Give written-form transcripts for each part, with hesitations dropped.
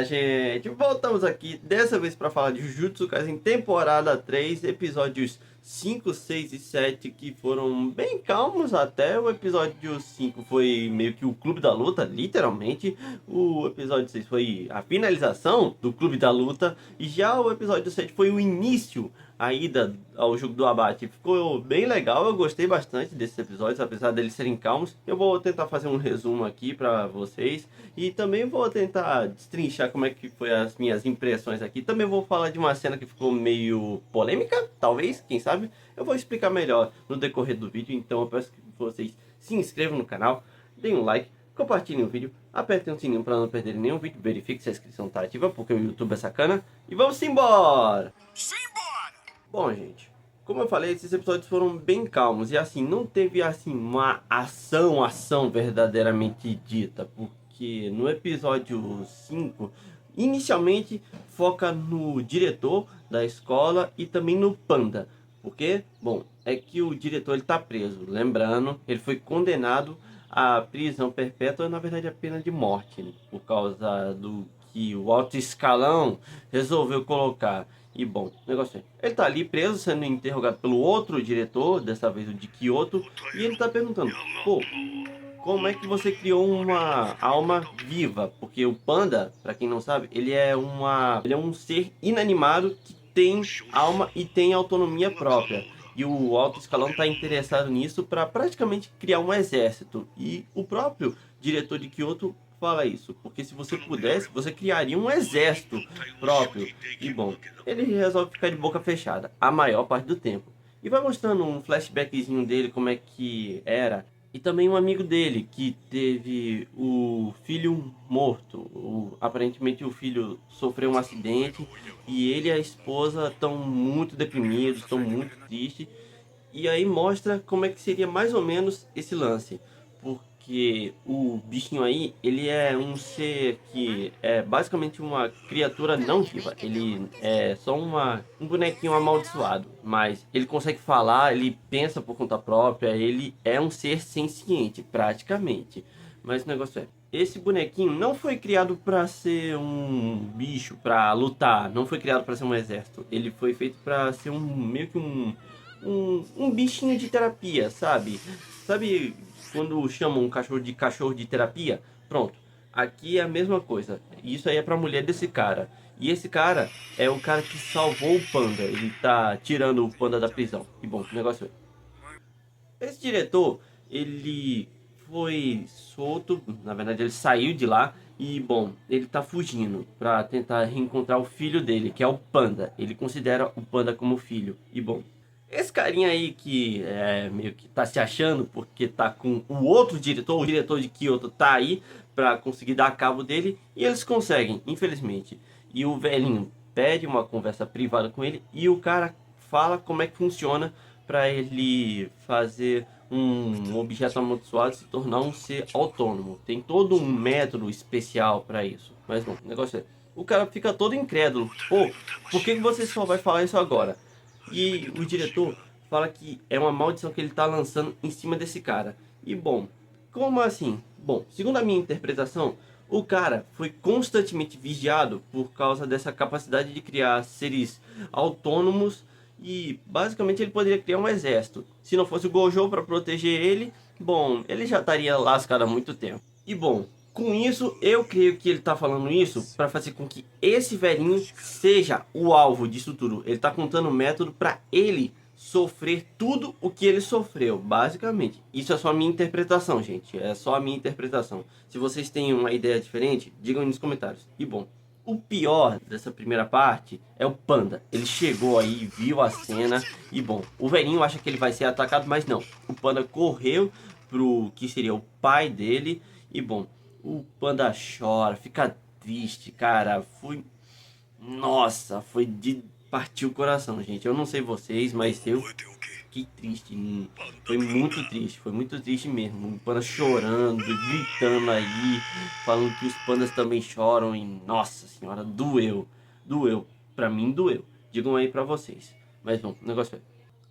Fala, gente! Voltamos aqui, dessa vez para falar de Jujutsu Kaisen temporada 3, episódios 5, 6 e 7, que foram bem calmos até. O episódio 5 foi meio que o Clube da Luta, literalmente. O episódio 6 foi a finalização do Clube da Luta. E já o episódio 7 foi o início, a ida ao jogo do abate. Ficou bem legal, eu gostei bastante desses episódios, apesar deles serem calmos. Eu vou tentar fazer um resumo aqui para vocês. E também vou tentar destrinchar como é que foi as minhas impressões aqui. Também vou falar de uma cena que ficou meio polêmica, talvez, quem sabe. Eu vou explicar melhor no decorrer do vídeo, então eu peço que vocês se inscrevam no canal, deem um like, compartilhem o vídeo, apertem o sininho para não perderem nenhum vídeo, verifique se a inscrição está ativa, porque o YouTube é sacana. E vamos embora! Simbora! Bom, gente, como eu falei, esses episódios foram bem calmos e assim, não teve assim uma ação verdadeiramente dita, porque no episódio 5, inicialmente foca no diretor da escola e também no Panda. Porque, bom, é que o diretor ele tá preso, lembrando, ele foi condenado à prisão perpétua, na verdade a pena de morte, né, por causa do que o alto escalão resolveu colocar. E bom, o negócio é, ele tá ali preso, sendo interrogado pelo outro diretor, dessa vez o de Kyoto, e ele tá perguntando, pô, como é que você criou uma alma viva? Porque o panda, para quem não sabe, ele é um ser inanimado que tem alma e tem autonomia própria. E o alto escalão está interessado nisso para praticamente criar um exército. E o próprio diretor de Kyoto fala isso, porque se você pudesse, você criaria um exército próprio. E bom, ele resolve ficar de boca fechada a maior parte do tempo. E vai mostrando um flashbackzinho dele, como é que era. E também um amigo dele que teve o filho morto. Aparentemente o filho sofreu um acidente e ele e a esposa estão muito deprimidos, estão muito tristes. E aí mostra como é que seria mais ou menos esse lance. Porque o bichinho aí, ele é um ser que é basicamente uma criatura não viva. Ele é só um bonequinho amaldiçoado. Mas ele consegue falar, ele pensa por conta própria, ele é um ser senciente, praticamente. Mas o negócio é, esse bonequinho não foi criado para ser um bicho, para lutar. Não foi criado para ser um exército. Ele foi feito para ser meio que um bichinho de terapia, sabe? Sabe quando chamam um cachorro de terapia? Pronto. Aqui é a mesma coisa. Isso aí é pra mulher desse cara. E esse cara é o cara que salvou o panda. Ele tá tirando o panda da prisão. E bom, o negócio é. Esse diretor, ele foi solto. Na verdade, ele saiu de lá. E bom, ele tá fugindo pra tentar reencontrar o filho dele, que é o panda. Ele considera o panda como filho. E bom, esse carinha aí que é meio que tá se achando porque tá com o outro diretor, o diretor de Kyoto tá aí pra conseguir dar cabo dele e eles conseguem, infelizmente. E o velhinho pede uma conversa privada com ele e o cara fala como é que funciona pra ele fazer um objeto amaldiçoado se tornar um ser autônomo. Tem todo um método especial pra isso. Mas bom, o negócio é, o cara fica todo incrédulo. Pô, por que você só vai falar isso agora? E o diretor fala que é uma maldição que ele está lançando em cima desse cara. E bom, como assim? Bom, segundo a minha interpretação, o cara foi constantemente vigiado por causa dessa capacidade de criar seres autônomos e basicamente ele poderia criar um exército. Se não fosse o Gojo para proteger ele, bom, ele já estaria lascado há muito tempo. E bom, com isso, eu creio que ele tá falando isso para fazer com que esse velhinho seja o alvo disso tudo. Ele tá contando o método para ele sofrer tudo o que ele sofreu, basicamente. Isso é só a minha interpretação, gente. É só a minha interpretação. Se vocês têm uma ideia diferente, digam aí nos comentários. E bom, o pior dessa primeira parte é o panda. Ele chegou aí, viu a cena e bom, o velhinho acha que ele vai ser atacado, mas não. O panda correu pro que seria o pai dele e bom, o panda chora, fica triste, cara. Foi. Nossa, foi de partir o coração, gente. Eu não sei vocês, mas eu fiquei triste. Foi muito triste mesmo. O panda chorando, gritando aí, falando que os pandas também choram. E nossa senhora, doeu. Doeu. Pra mim, doeu. Digam aí pra vocês. Mas bom, o negócio é.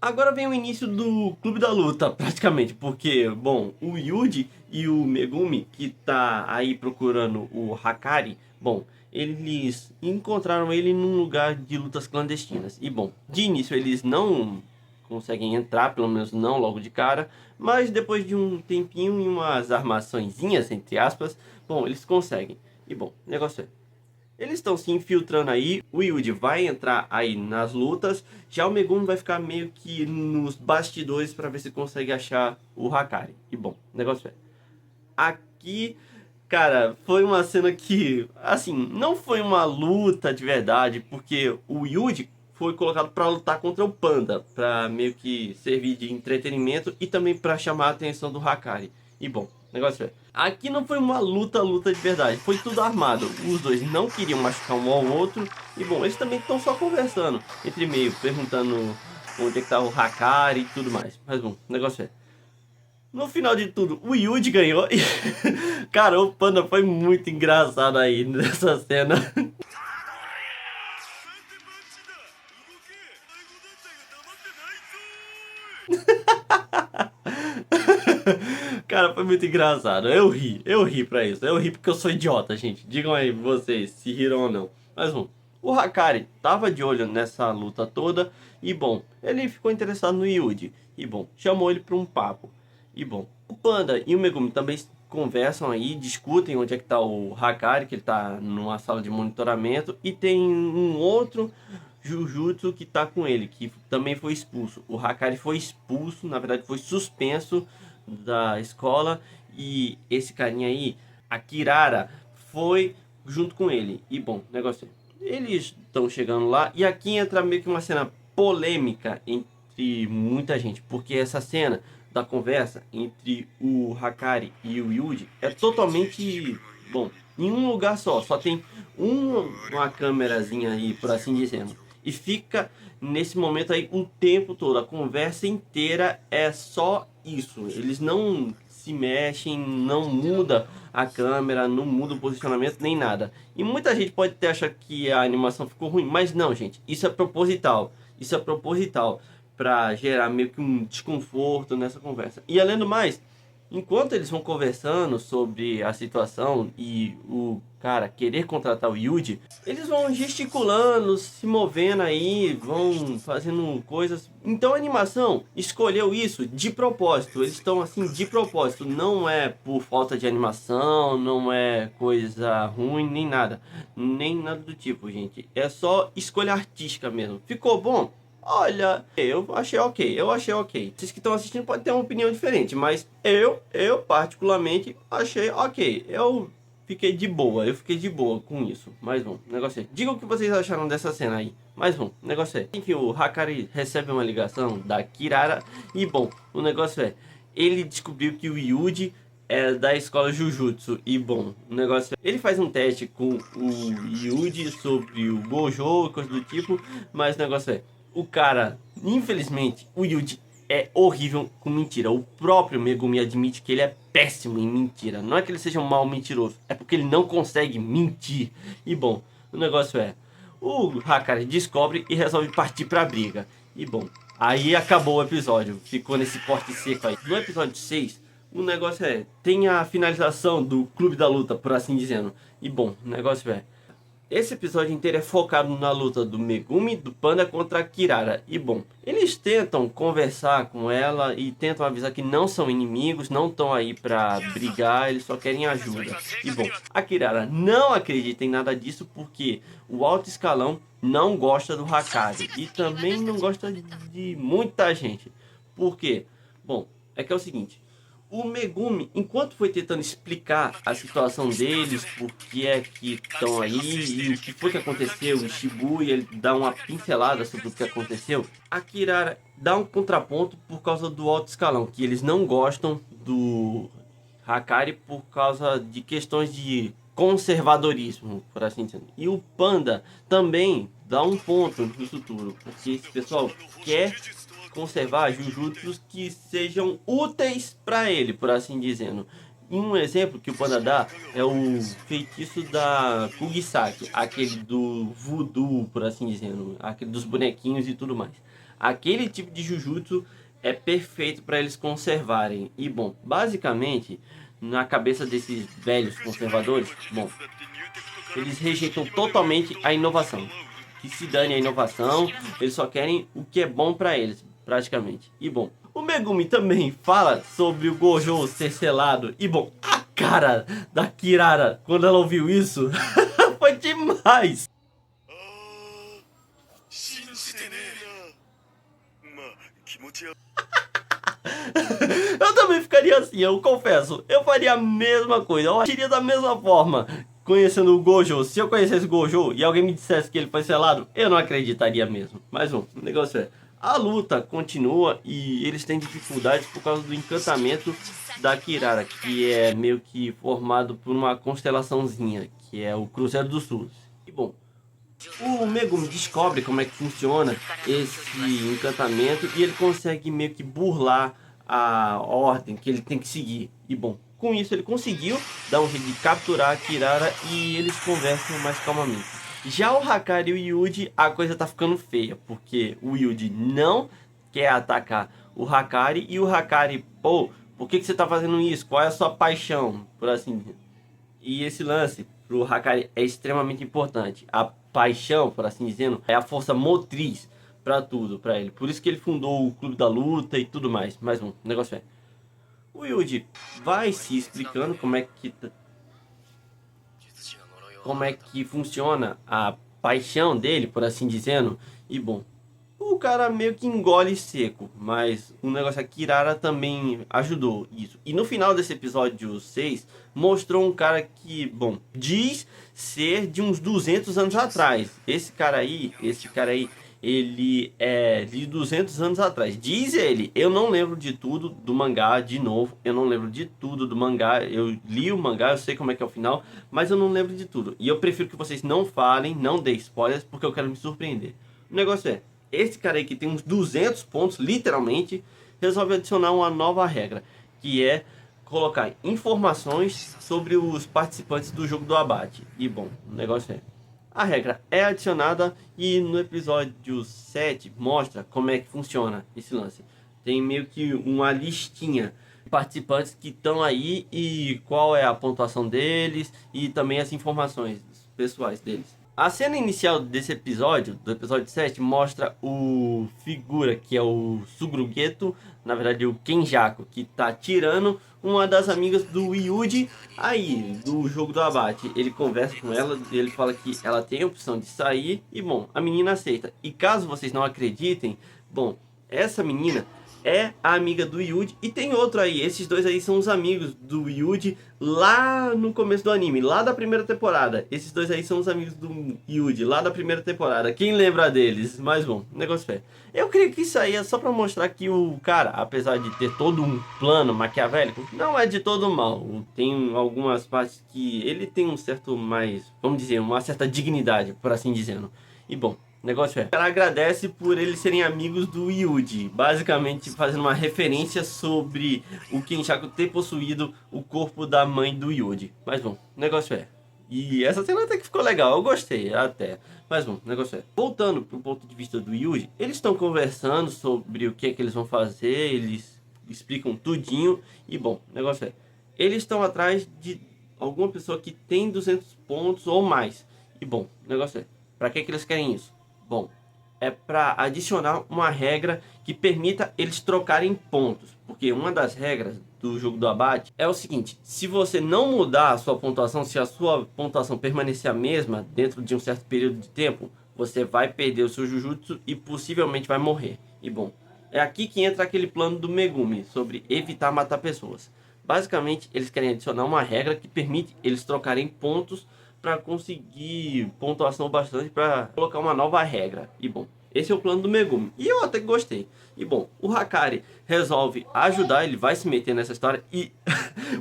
Agora vem o início do Clube da Luta, praticamente, porque, bom, o Yuji e o Megumi, que tá aí procurando o Hakari, bom, eles encontraram ele num lugar de lutas clandestinas. E, bom, de início eles não conseguem entrar, pelo menos não logo de cara, mas depois de um tempinho e umas armaçõezinhas, entre aspas, bom, eles conseguem. E, bom, o negócio é, eles estão se infiltrando aí, o Yuji vai entrar aí nas lutas, já o Megumi vai ficar meio que nos bastidores para ver se consegue achar o Hakari. E bom, o negócio é, aqui, cara, foi uma cena que, assim, não foi uma luta de verdade, porque o Yuji foi colocado para lutar contra o Panda, para meio que servir de entretenimento e também para chamar a atenção do Hakari. E bom, o negócio é, aqui não foi uma luta de verdade, foi tudo armado. Os dois não queriam machucar um ao outro e bom, eles também estão só conversando entre meio, perguntando onde é que tá o Hakari e tudo mais. Mas bom, o negócio é, no final de tudo, o Yuji ganhou e, cara, o Panda foi muito engraçado aí nessa cena. Cara, foi muito engraçado. Eu ri pra isso. Eu ri porque eu sou idiota, gente. Digam aí vocês se riram ou não. Mas bom, o Hakari tava de olho nessa luta toda e bom, ele ficou interessado no Yuji. E bom, chamou ele pra um papo. E bom, o Panda e o Megumi também conversam aí, discutem onde é que tá o Hakari, que ele tá numa sala de monitoramento. E tem um outro Jujutsu que tá com ele, que também foi expulso. O Hakari foi expulso, na verdade foi suspenso da escola. E esse carinha aí, a Kirara, foi junto com ele. E bom, negócio é, eles estão chegando lá e aqui entra meio que uma cena polêmica entre muita gente, porque essa cena da conversa entre o Hakari e o Yuji é totalmente, bom, em um lugar só, só tem uma câmerazinha aí, por assim dizendo. E fica nesse momento aí o tempo todo, a conversa inteira é só isso. Eles não se mexem, não muda a câmera, não muda o posicionamento nem nada. E muita gente pode até achar que a animação ficou ruim, mas não, gente, isso é proposital. Isso é proposital para gerar meio que um desconforto nessa conversa. E além do mais, enquanto eles vão conversando sobre a situação e o cara querer contratar o Yuji, eles vão gesticulando, se movendo aí, vão fazendo coisas. Então a animação escolheu isso de propósito. Eles estão assim de propósito. Não é por falta de animação, não é coisa ruim, nem nada. Nem nada do tipo, gente. É só escolha artística mesmo. Ficou bom? Olha, eu achei ok, eu achei ok. Vocês que estão assistindo podem ter uma opinião diferente, mas eu particularmente achei ok. Eu fiquei de boa com isso. Mas bom, o negócio é, diga o que vocês acharam dessa cena aí. Mas bom, o negócio é, enfim, o Hakari recebe uma ligação da Kirara e bom, o negócio é, ele descobriu que o Yuji é da escola Jujutsu. E bom, o negócio é, ele faz um teste com o Yuji sobre o Gojo e coisa do tipo, mas o negócio é, o cara, infelizmente, o Yuji é horrível com mentira. O próprio Megumi admite que ele é péssimo em mentira. Não é que ele seja um mau mentiroso, é porque ele não consegue mentir. E bom, o negócio é, o Hakari descobre e resolve partir pra briga. E bom, aí acabou o episódio. Ficou nesse corte seco aí. No episódio 6, o negócio é, tem a finalização do Clube da Luta, por assim dizendo. E bom, o negócio é, esse episódio inteiro é focado na luta do Megumi, do Panda contra a Kirara. E bom, eles tentam conversar com ela e tentam avisar que não são inimigos, não estão aí pra brigar, eles só querem ajuda. E bom, a Kirara não acredita em nada disso porque o alto escalão não gosta do Hakari. E também não gosta de muita gente. Por quê? Bom, é que é o seguinte. O Megumi, enquanto foi tentando explicar a situação deles, por que é que estão aí e o que foi que aconteceu, o Shibuya, ele dá uma pincelada sobre o que aconteceu, a Kirara dá um contraponto por causa do alto escalão, que eles não gostam do Hakari por causa de questões de conservadorismo, por assim dizer. E o Panda também dá um ponto no futuro, porque esse pessoal quer conservar Jujutsus que sejam úteis para ele, por assim dizendo. E um exemplo que o Panda dá é o feitiço da Kugisaki, aquele do voodoo, por assim dizendo, aquele dos bonequinhos e tudo mais. aquele tipo de Jujutsu é perfeito para eles conservarem. E bom, basicamente, na cabeça desses velhos conservadores, bom, eles rejeitam totalmente a inovação. Que se dane a inovação, eles só querem o que é bom para eles, praticamente. E bom, o Megumi também fala sobre o Gojo ser selado. E bom, a cara da Kirara quando ela ouviu isso foi demais. Eu também ficaria assim, eu confesso. Eu faria a mesma coisa, eu agiria da mesma forma. Conhecendo o Gojo, se eu conhecesse o Gojo e alguém me dissesse que ele foi selado, eu não acreditaria mesmo. Mas bom, o negócio é, a luta continua e eles têm dificuldades por causa do encantamento da Kirara, que é meio que formado por uma constelaçãozinha, que é o Cruzeiro do Sul. E bom, o Megumi descobre como é que funciona esse encantamento e ele consegue meio que burlar a ordem que ele tem que seguir. E bom, com isso ele conseguiu dar um jeito de capturar a Kirara e eles conversam mais calmamente. Já o Hakari e o Yuji, a coisa tá ficando feia, porque o Yuji não quer atacar o Hakari e o Hakari, pô, por que você tá fazendo isso? Qual é a sua paixão? Por assim dizer. E esse lance pro Hakari é extremamente importante. A paixão, por assim dizendo, é a força motriz para tudo, para ele. Por isso que ele fundou o Clube da Luta e tudo mais. Mas um negócio é, o Yuji vai se explicando como é que funciona a paixão dele, por assim dizendo. E bom, o cara meio que engole seco, mas o negócio é que Kirara também ajudou isso. E no final desse episódio 6, mostrou um cara que, bom, diz ser de uns 200 anos atrás. Esse cara aí, ele é de 200 anos atrás. Diz ele, eu não lembro de tudo do mangá, de novo, eu não lembro de tudo do mangá. Eu li o mangá, eu sei como é que é o final, mas eu não lembro de tudo. E eu prefiro que vocês não falem, não deem spoilers, porque eu quero me surpreender. O negócio é, esse cara aí que tem uns 200 pontos, literalmente, resolve adicionar uma nova regra, que é colocar informações sobre os participantes do jogo do abate. E bom, o negócio é, a regra é adicionada e no episódio 7 mostra como é que funciona esse lance. Tem meio que uma listinha de participantes que estão aí e qual é a pontuação deles e também as informações pessoais deles. A cena inicial desse episódio, do episódio 7, mostra o figura, que é o Sugrugeto, na verdade o Kenjaku, que tá tirando uma das amigas do Yuji aí, do jogo do abate. Ele conversa com ela, ele fala que ela tem a opção de sair e, bom, a menina aceita. E caso vocês não acreditem, bom, essa menina é a amiga do Yuji e tem outro aí, esses dois aí são os amigos do Yuji lá no começo do anime, lá da primeira temporada. Esses dois aí são os amigos do Yuji lá da primeira temporada, quem lembra deles? Mas bom, negócio é, eu creio que isso aí é só pra mostrar que o cara, apesar de ter todo um plano maquiavélico, não é de todo mal. Tem algumas partes que ele tem um certo mais, vamos dizer, uma certa dignidade, por assim dizendo. E bom, o negócio é, ela agradece por eles serem amigos do Yuji, basicamente fazendo uma referência sobre o Kenjaku ter possuído o corpo da mãe do Yuji. Mas bom, o negócio é, e essa cena até que ficou legal, eu gostei até. Mas bom, o negócio é, voltando pro ponto de vista do Yuji, eles estão conversando sobre o que é que eles vão fazer, eles explicam tudinho. E bom, o negócio é, eles estão atrás de alguma pessoa que tem 200 pontos ou mais. E bom, o negócio é, pra que eles querem isso? Bom, é para adicionar uma regra que permita eles trocarem pontos. Porque uma das regras do jogo do abate é o seguinte, se você não mudar a sua pontuação, se a sua pontuação permanecer a mesma dentro de um certo período de tempo, você vai perder o seu Jujutsu e possivelmente vai morrer. E bom, é aqui que entra aquele plano do Megumi sobre evitar matar pessoas. Basicamente, eles querem adicionar uma regra que permite eles trocarem pontos para conseguir pontuação bastante para colocar uma nova regra. E bom, esse é o plano do Megumi. E eu até gostei. E bom, o Hakari resolve ajudar, ele vai se meter nessa história. E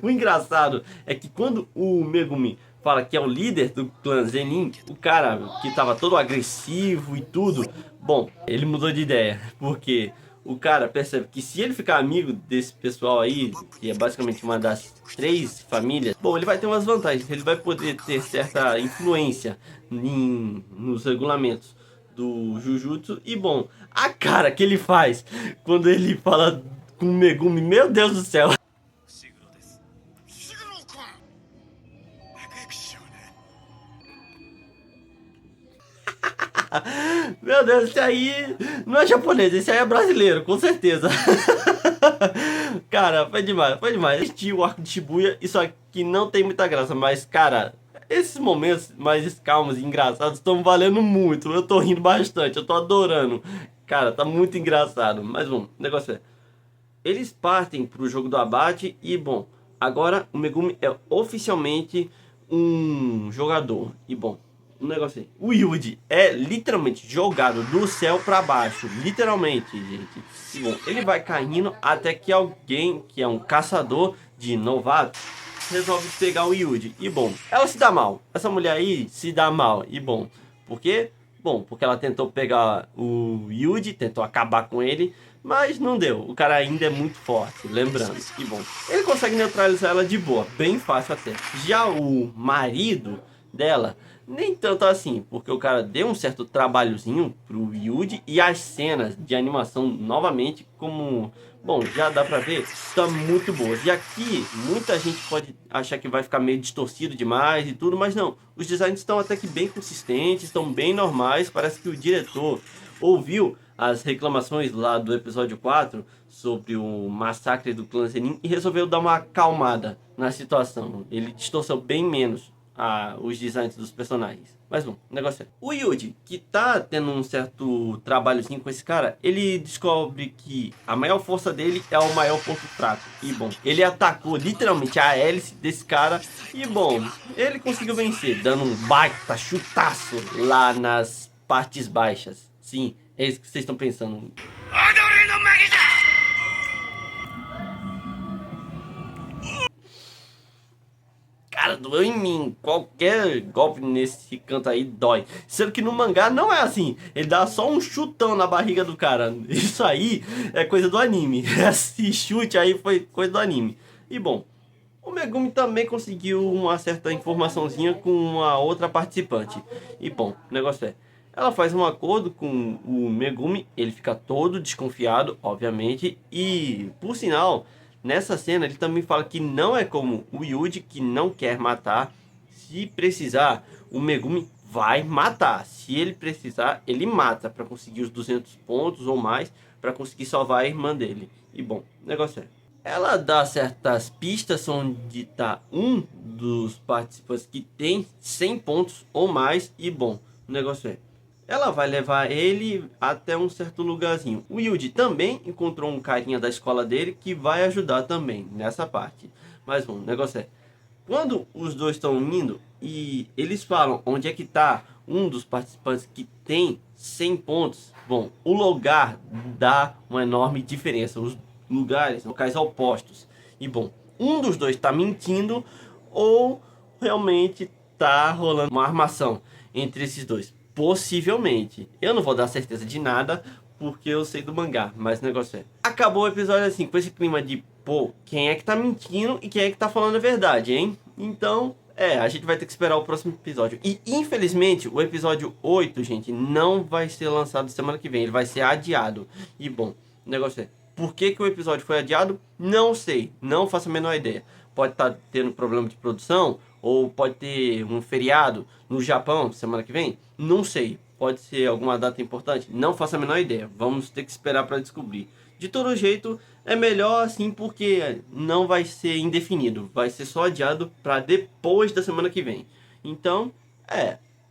o engraçado é que quando o Megumi fala que é o líder do clã Zenin, o cara que tava todo agressivo e tudo, bom, ele mudou de ideia. Porque o cara percebe que se ele ficar amigo desse pessoal aí, que é basicamente uma das 3 famílias, bom, ele vai ter umas vantagens. Ele vai poder ter certa influência nos regulamentos do Jujutsu. E bom, a cara que ele faz quando ele fala com o Megumi, meu Deus do céu. Meu Deus, esse aí não é japonês, esse aí é brasileiro, com certeza. Cara, foi demais, foi demais. Assisti o arco de Shibuya, isso aqui não tem muita graça, mas, cara, esses momentos mais calmos e engraçados estão valendo muito. Eu tô rindo bastante, eu tô adorando. Cara, tá muito engraçado. Mas, bom, o negócio é... Eles partem pro jogo do abate e, bom, agora o Megumi é oficialmente um jogador. E, bom, um negócio aí. O Yuji é literalmente jogado do céu pra baixo. Literalmente, gente. E, bom, ele vai caindo até que alguém, que é um caçador de novatos, resolve pegar o Yuji. E, bom, ela se dá mal. Essa mulher aí se dá mal. E, bom, por quê? Bom, porque ela tentou pegar o Yuji, tentou acabar com ele, mas não deu. O cara ainda é muito forte, lembrando. E bom, ele consegue neutralizar ela de boa, bem fácil até. Já o marido dela, nem tanto assim, porque o cara deu um certo trabalhozinho pro Yuji e as cenas de animação novamente, como... Bom, já dá pra ver, estão muito boas. E aqui, muita gente pode achar que vai ficar meio distorcido demais e tudo, mas não. Os designs estão até que bem consistentes, estão bem normais. Parece que o diretor ouviu as reclamações lá do episódio 4 sobre o massacre do clã Zenin e resolveu dar uma acalmada na situação. Ele distorceu bem menos os designs dos personagens. Mas bom, o negócio é... O Yuji, que tá tendo um certo trabalhozinho com esse cara, ele descobre que a maior força dele é o maior ponto fraco. E bom, ele atacou literalmente a hélice desse cara. E bom, ele conseguiu vencer, dando um baita chutaço lá nas partes baixas. Sim, é isso que vocês estão pensando. Cara, doeu em mim. Qualquer golpe nesse canto aí dói. Sendo que no mangá não é assim. Ele dá só um chutão na barriga do cara. Isso aí é coisa do anime. Esse chute aí foi coisa do anime. E bom, o Megumi também conseguiu uma certa informaçãozinha com uma outra participante. E bom, o negócio é... Ela faz um acordo com o Megumi. Ele fica todo desconfiado, obviamente. E, por sinal... Nessa cena ele também fala que não é como o Yuji, que não quer matar. Se precisar, o Megumi vai matar. Se ele precisar, ele mata para conseguir os 200 pontos ou mais, para conseguir salvar a irmã dele. E bom, o negócio é... Ela dá certas pistas onde está um dos participantes que tem 100 pontos ou mais. E bom, o negócio é... Ela vai levar ele até um certo lugarzinho. O Yuji também encontrou um carinha da escola dele que vai ajudar também nessa parte. Mas bom, o negócio é... Quando os dois estão indo e eles falam onde é que está um dos participantes que tem 100 pontos... Bom, o lugar dá uma enorme diferença. Os lugares, locais opostos. E bom, um dos dois está mentindo ou realmente está rolando uma armação entre esses dois. Possivelmente. Eu não vou dar certeza de nada, porque eu sei do mangá, mas o negócio é... Acabou o episódio assim, com esse clima de... Pô, quem é que tá mentindo e quem é que tá falando a verdade, hein? Então, a gente vai ter que esperar o próximo episódio. E, infelizmente, o episódio 8, gente, não vai ser lançado semana que vem. Ele vai ser adiado. E, bom, o negócio é... Por que que o episódio foi adiado? Não sei. Não faço a menor ideia. Pode estar tendo problema de produção... Ou pode ter um feriado no Japão semana que vem? Não sei. Pode ser alguma data importante? Não faço a menor ideia. Vamos ter que esperar para descobrir. De todo jeito, é melhor assim porque não vai ser indefinido. Vai ser só adiado para depois da semana que vem. Então,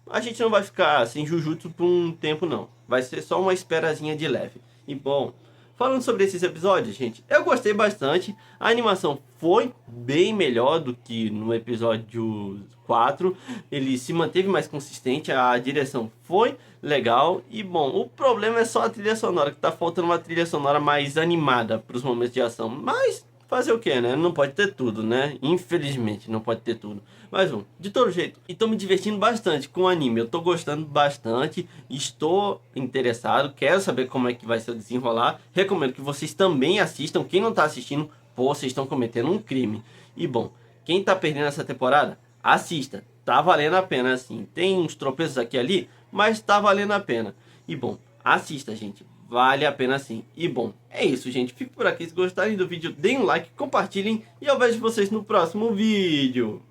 a gente não vai ficar sem Jujutsu por um tempo não. Vai ser só uma esperazinha de leve. E bom... Falando sobre esses episódios, gente, eu gostei bastante. A animação foi bem melhor do que no episódio 4. Ele se manteve mais consistente, a direção foi legal. E bom, o problema é só a trilha sonora, que tá faltando uma trilha sonora mais animada para os momentos de ação. Mas fazer o que, né? Não pode ter tudo, né? Infelizmente, não pode ter tudo. Mas bom, de todo jeito, e tô me divertindo bastante com o anime. Eu tô gostando bastante, estou interessado, quero saber como é que vai ser o desenrolar. Recomendo que vocês também assistam. Quem não tá assistindo, pô, vocês estão cometendo um crime. E bom, quem tá perdendo essa temporada, assista. Tá valendo a pena, assim. Tem uns tropeços aqui e ali, mas tá valendo a pena. E bom, assista, gente. Vale a pena sim. E bom, é isso, gente. Fico por aqui. Se gostarem do vídeo, deem um like, compartilhem. E eu vejo vocês no próximo vídeo.